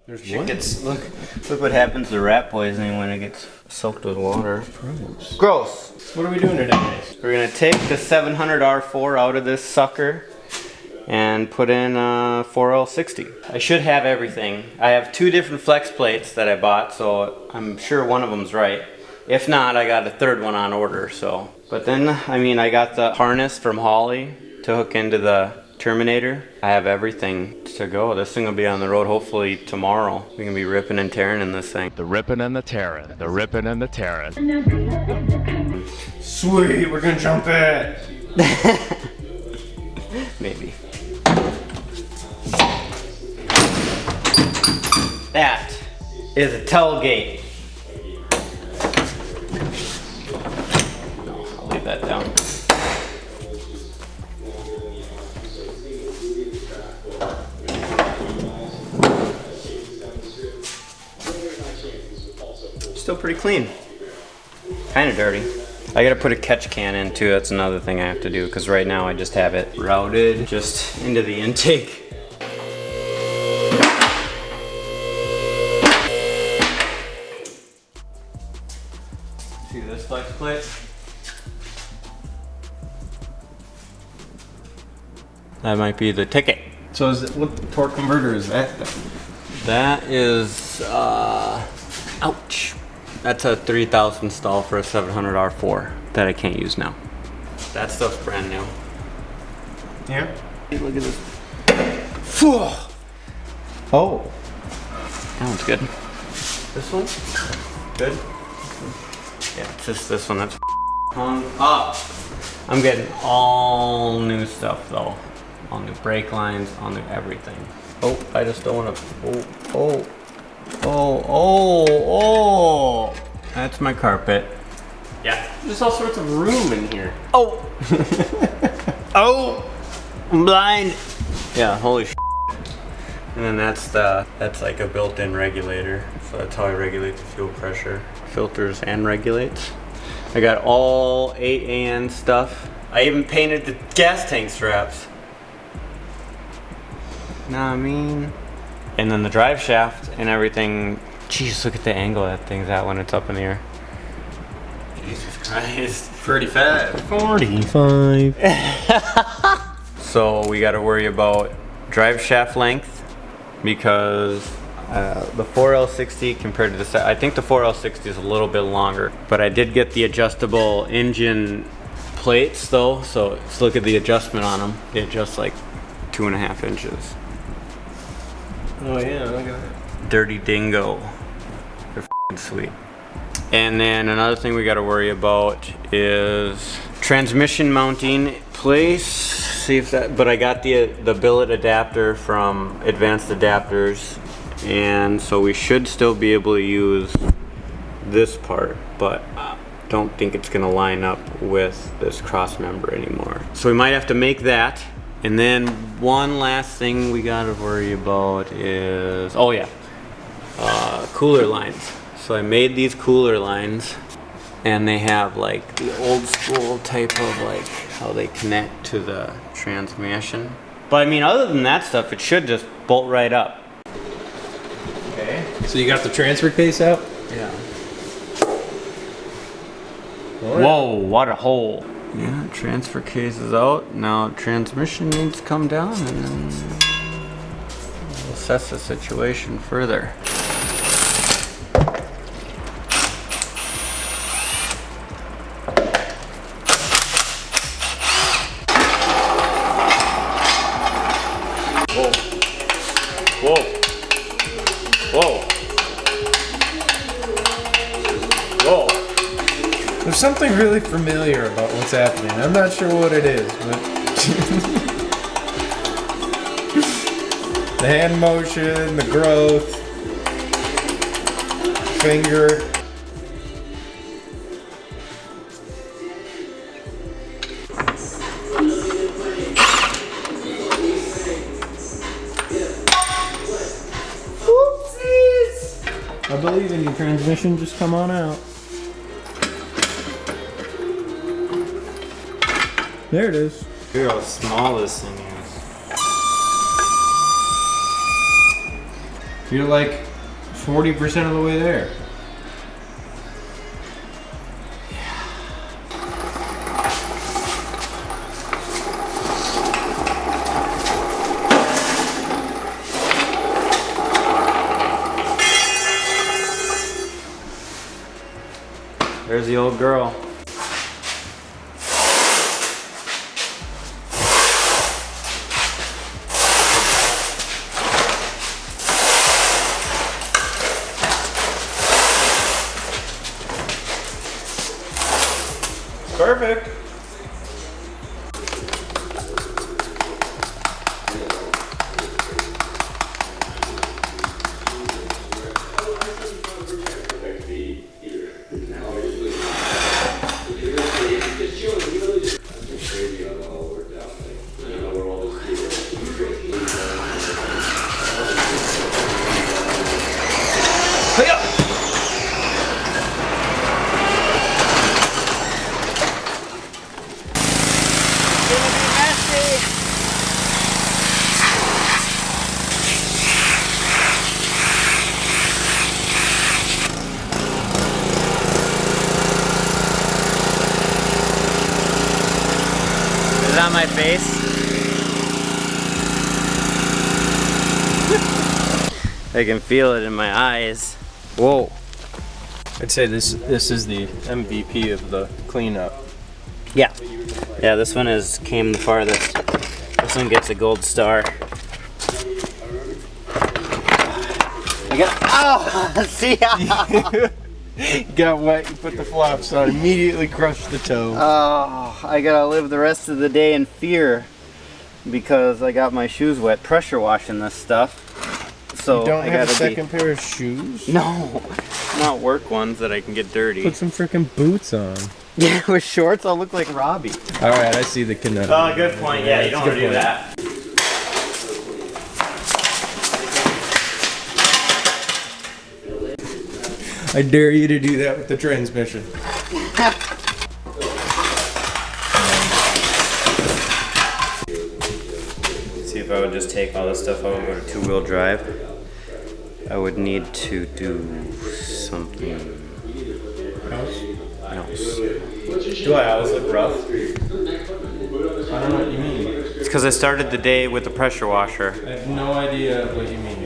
There's Shit one. Look what happens to rat poisoning when it gets soaked with water. Gross. Gross. What are we doing today, guys? We're gonna take the 700 R4 out of this sucker and put in a 4L60. I should have everything. I have 2 different flex plates that I bought, so I'm sure one of them's right. If not, I got a 3rd one on order, so. But then, I mean, I got the harness from Holley to hook into the Terminator. I have everything to go. This thing will be on the road hopefully tomorrow. We can be ripping and tearing in this thing. The ripping and the tearing. The ripping and the tearing. Sweet, we're gonna jump it. Maybe. That is a tailgate. No, I'll leave that down. Still pretty clean. Kind of dirty. I gotta put a catch can in too. That's another thing I have to do because right now I just have it routed just into the intake. See this flex plate? That might be the ticket. So is it, what torque converter is that then? That is, ouch. That's a 3000 stall for a 700 R4 that I can't use now. That stuff's brand new. Yeah. Look at this. Oh. That one's good. This one? Good? Yeah, it's just this one that's hung up. I'm getting all new stuff though. All new brake lines, all new everything. Oh, I just don't want to. Oh. That's my carpet. Yeah. There's all sorts of room in here. Oh. Oh. I'm blind. Yeah, holy shit. And then that's like a built-in regulator. So that's how I regulate the fuel pressure. Filters and regulates. I got all 8AN stuff. I even painted the gas tank straps. Nah, I mean. And then the drive shaft and everything. Jeez, look at the angle that thing's at when it's up in the air. Jesus Christ. 35. 45. So we got to worry about drive shaft length because the 4L60 compared to the I think the 4L60 is a little bit longer, but I did get the adjustable engine plates though, so let's look at the adjustment on them. They adjust like 2.5 inches. Oh yeah, look at that. Dirty dingo. They're f***ing sweet. And then another thing we got to worry about is transmission mounting place. See if that. But I got the billet adapter from Advanced Adapters, and so we should still be able to use this part, but don't think it's gonna line up with this cross member anymore. So we might have to make that. And then one last thing we gotta worry about is, oh yeah, cooler lines. So I made these cooler lines and they have like the old school type of like how they connect to the transmission. But I mean, other than that stuff, it should just bolt right up. Okay. So you got the transfer case out? Yeah. Right. Whoa, what a hole. Yeah, transfer case is out. Now transmission needs to come down and then we'll assess the situation further. Whoa. Whoa. Whoa. Whoa. There's something really familiar about what's happening. I'm not sure what it is, but the hand motion, the growth, finger. Whoopsies! I believe in you, transmission. Just come on out. There it is. Look how small this thing is. You're like 40% of the way there. There's the old girl. Perfect. On my face. I can feel it in my eyes. Whoa. I'd say this is the MVP of the cleanup. Yeah. Yeah, this one came the farthest. This one gets a gold star. I got, oh, see ya. Got wet, you put the flops on, immediately crushed the toe. Oh, I gotta live the rest of the day in fear because I got my shoes wet pressure washing this stuff. So You don't I have a gotta second pair of shoes? No, not work ones that I can get dirty. Put some freaking boots on. Yeah, with shorts I'll look like Robbie. Alright, I see the conundrum. Oh, good point. Yeah, you don't want to do that. I dare you to do that with the transmission. See, if I would just take all this stuff out and go to two-wheel drive, I would need to do something else. Do I always look rough? I don't know what you mean. It's because I started the day with the pressure washer. I have no idea what you mean.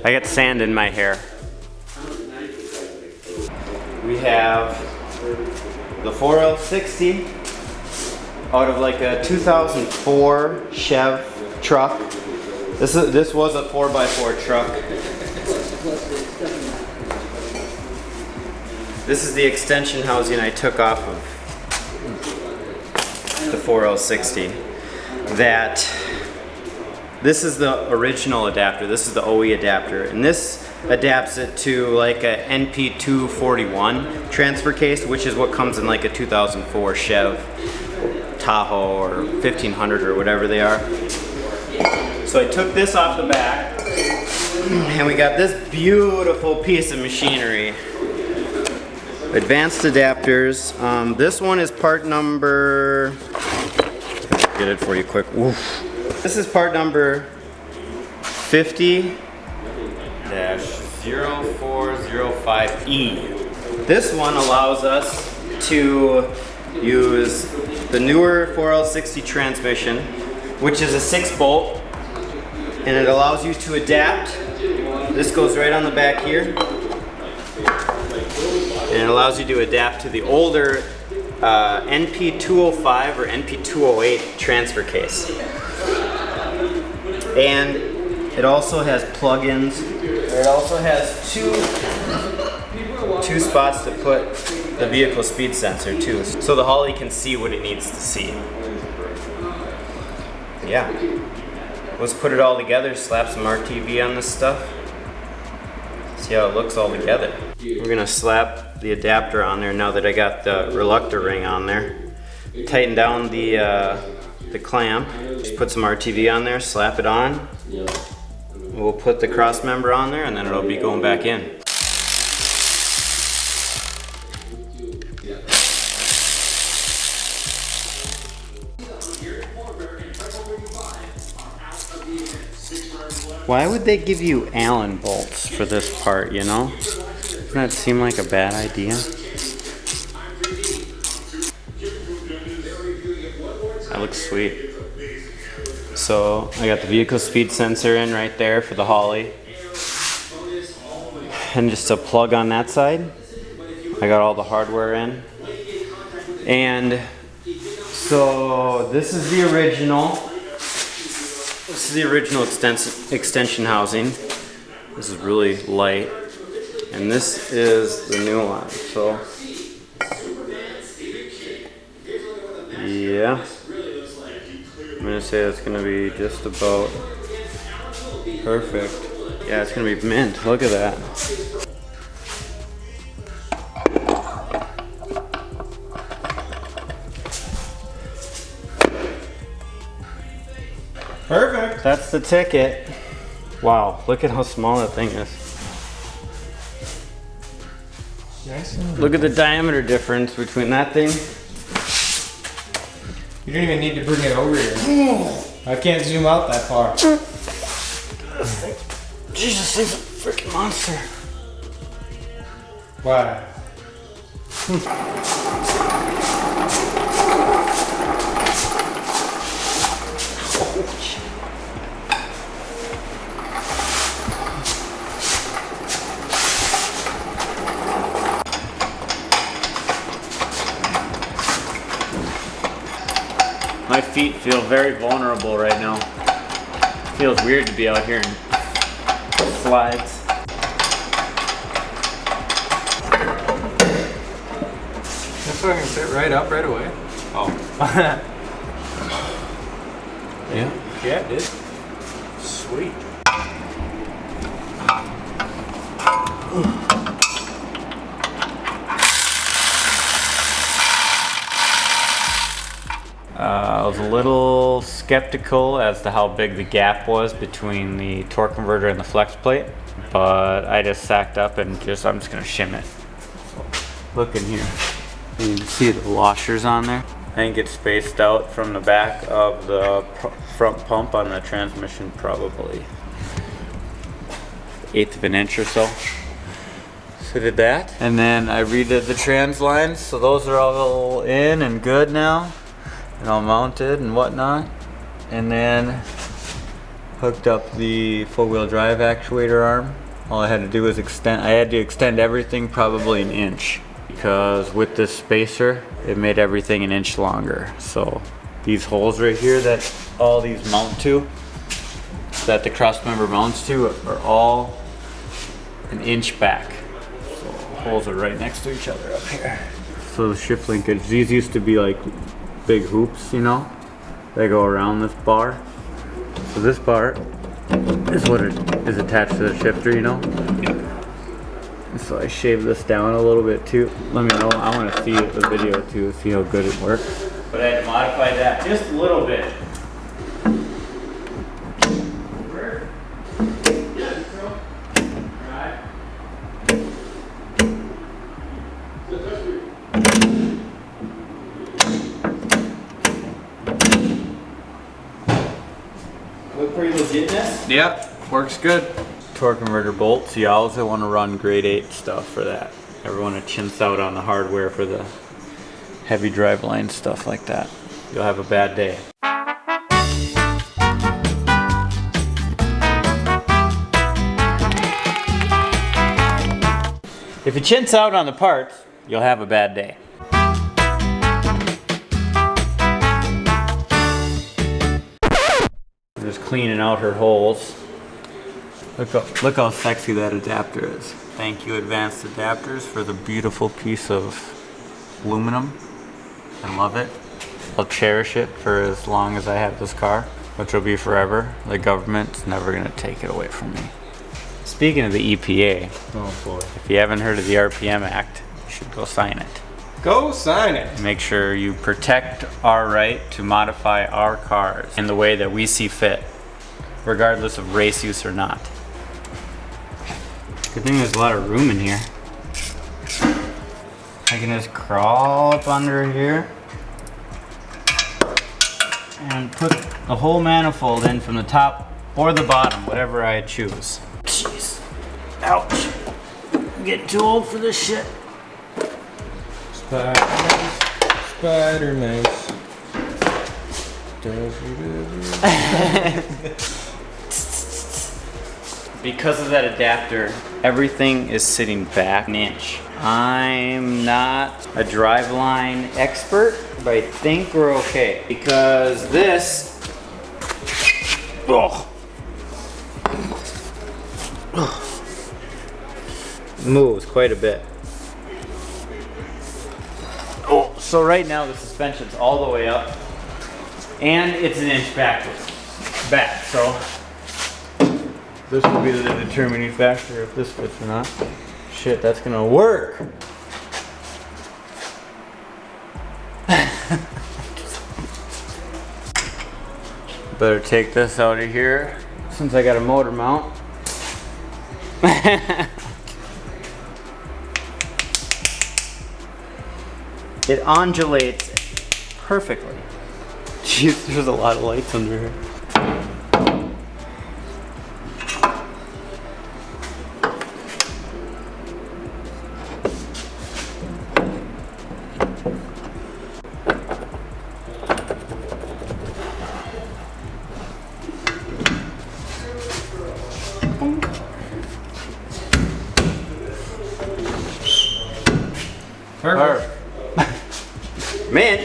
I got sand in my hair. We have the 4L60 out of like a 2004 Chev truck. This was a 4x4 truck. This is the extension housing I took off of the 4L60. This is the original adapter. This is the OE adapter, and this adapts it to like a NP241 transfer case, which is what comes in like a 2004 Chev Tahoe or 1500 or whatever they are. So I took this off the back, and we got this beautiful piece of machinery. Advanced adapters. This one is part number. Get it for you quick. Oof. This is part number 50-0405E. This one allows us to use the newer 4L60 transmission, which is a 6-bolt, and it allows you to adapt. This goes right on the back here, and it allows you to adapt to the older NP205 or NP208 transfer case. And it also has plug-ins. It also has two spots to put the vehicle speed sensor too, so the Holly can see what it needs to see. Yeah. Let's put it all together, slap some RTV on this stuff. See how it looks all together. We're gonna slap the adapter on there now that I got the reluctor ring on there. Tighten down the clamp. Just put some RTV on there, slap it on. We'll put the cross member on there, and then it'll be going back in. Why would they give you Allen bolts for this part, you know? Doesn't that seem like a bad idea? That looks sweet. So I got the vehicle speed sensor in right there for the Holly. And just a plug on that side. I got all the hardware in. And so this is the original. This is the original extension housing. This is really light. And this is the new one. So yeah. I'm gonna say it's gonna be just about perfect. Yeah, it's gonna be mint. Look at that. Perfect. That's the ticket. Wow, look at how small that thing is. Nice. Look at the diameter difference between that thing. You don't even need to bring it over here. I can't zoom out that far. Jesus, this is a freaking monster. Why? My feet feel very vulnerable right now. Feels weird to be out here in slides. That fucking fit right up right away. Oh. Yeah. Yeah, it did. Sweet. I was a little skeptical as to how big the gap was between the torque converter and the flex plate, but I just sacked up and I'm just gonna shim it. So, look in here. You can see the washers on there. I think it's spaced out from the back of the front pump on the transmission, probably 1/8 of an inch or so. So did that. And then I redid the trans lines, so those are all in and good now. And all mounted and whatnot. And then hooked up the 4-wheel drive actuator arm. All I had to do was I had to extend everything probably 1 inch, because with this spacer it made everything 1 inch longer. So these holes right here that all these mount to, that the cross member mounts to, are all 1 inch back. So the holes are right next to each other up here. So the shift linkage, these used to be like big hoops, you know, they go around this bar. So this part is what it is attached to the shifter, you know. Yep. And so I shaved this down a little bit too. Let me know. I want to see the video too, see how good it works. But I had to modify that just a little bit. Look pretty legitness. Yep, works good. Torque converter bolts. You also want to run grade 8 stuff for that. Never want to chintz out on the hardware for the heavy driveline stuff like that. You'll have a bad day. If you chintz out on the parts, you'll have a bad day. Just cleaning out her holes. Look how sexy that adapter is. Thank you, Advanced Adapters, for the beautiful piece of aluminum. I love it. I'll cherish it for as long as I have this car, which will be forever. The government's never gonna take it away from me. Speaking of the EPA, Oh boy. if you haven't heard of the RPM Act, you should go sign it. Go sign it. Make sure you protect our right to modify our cars in the way that we see fit, regardless of race use or not. Good thing there's a lot of room in here. I can just crawl up under here and put the whole manifold in from the top or the bottom, whatever I choose. Jeez. Ouch. I'm getting too old for this shit. Spider Mouse. Because of that adapter, everything is sitting back an inch. I'm not a driveline expert, but I think we're okay. Because this, moves quite a bit. Oh, so right now the suspension's all the way up, and it's an inch back. So this will be the determining factor if this fits or not. Shit, that's gonna work. Better take this out of here since I got a motor mount. It undulates perfectly. Jeez, there's a lot of lights under here. Perfect. Man,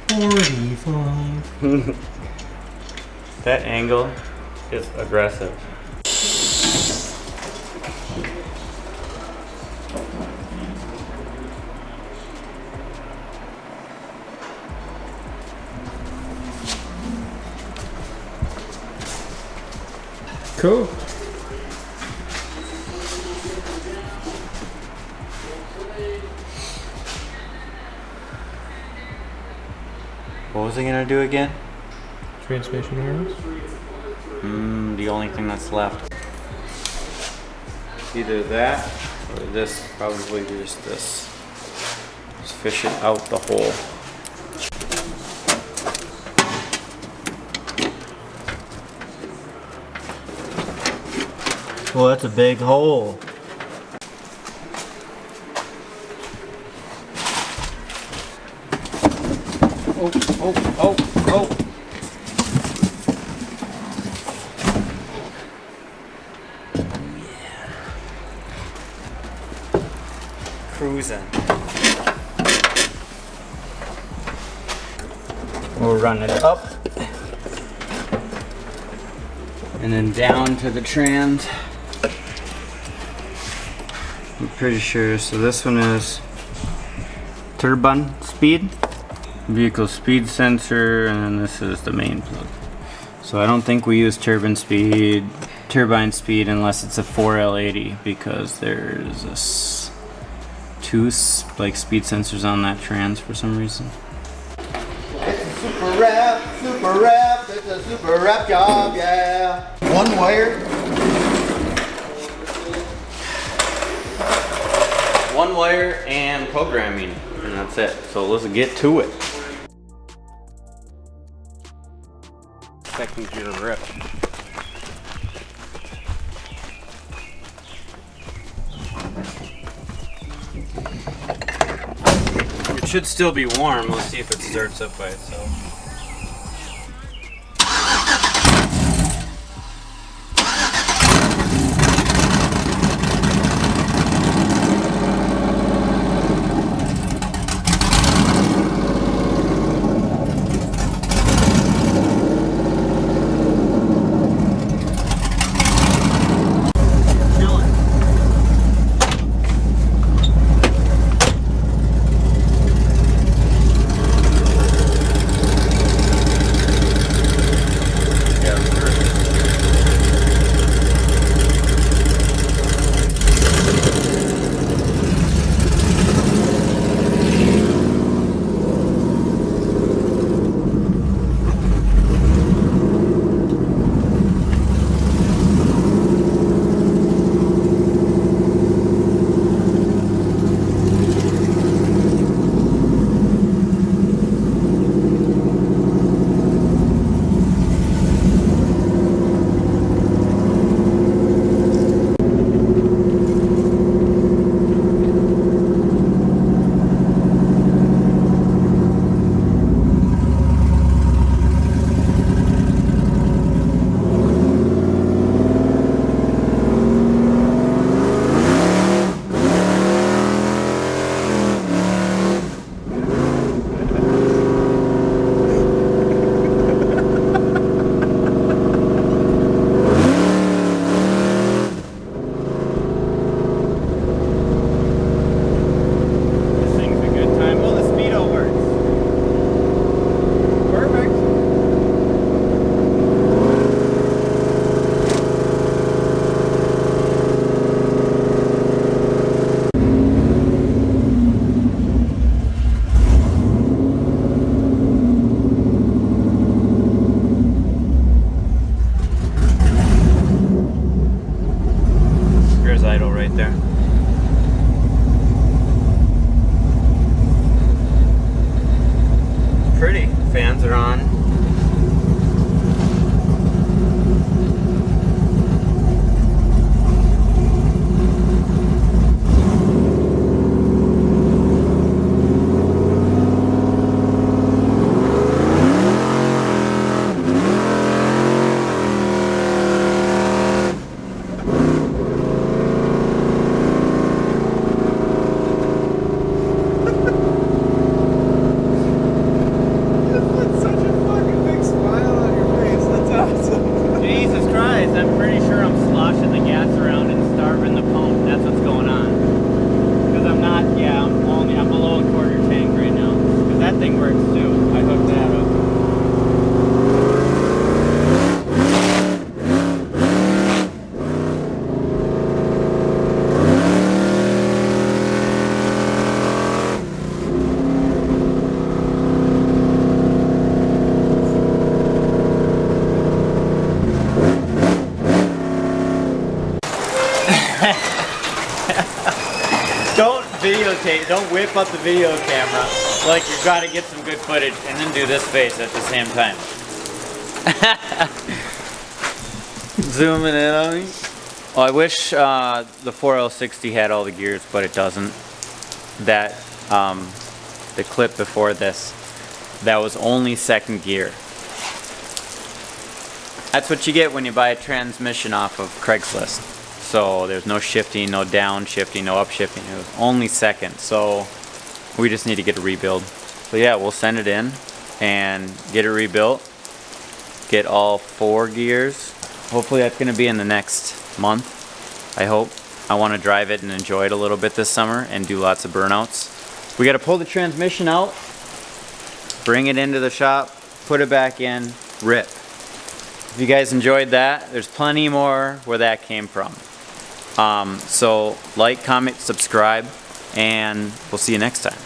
45. that angle is aggressive. Cool. What was I gonna do again? Transmission arms. The only thing that's left. Either that or this, probably just this. Just fish it out the hole. Well, that's a big hole. Oh. Cruising. We'll run it up and then down to the trans. I'm pretty sure. So this one is turbine speed, vehicle speed sensor, and then this is the main plug. So I don't think we use turbine speed unless it's a 4L80 because there's two like speed sensors on that trans for some reason. It's a super wrap, it's a super wrap job, yeah. One wire. One wire and programming, and that's it. So let's get to it. Expecting you to rip. It should still be warm. Let's see if it starts up by itself. fans are on. Jesus Christ, I'm pretty sure I'm sloshing the gas around and starving the pump. That's what's going on. Because I'm not, I'm below a quarter tank right now. Because that thing works too. I hooked that up. Don't videotape, don't whip up the video camera like you've got to get some good footage and then do this face at the same time. Zooming in on me. Well, I wish the 4L60 had all the gears, but it doesn't. That, the clip before this, that was only second gear. That's what you get when you buy a transmission off of Craigslist. So there's no shifting, no downshifting, no upshifting. It was only second. So we just need to get a rebuild. So yeah, we'll send it in and get it rebuilt. Get all 4 gears. Hopefully that's going to be in the next month. I hope. I want to drive it and enjoy it a little bit this summer and do lots of burnouts. We got to pull the transmission out, bring it into the shop, put it back in, rip. If you guys enjoyed that, there's plenty more where that came from. So like, comment, subscribe, and we'll see you next time.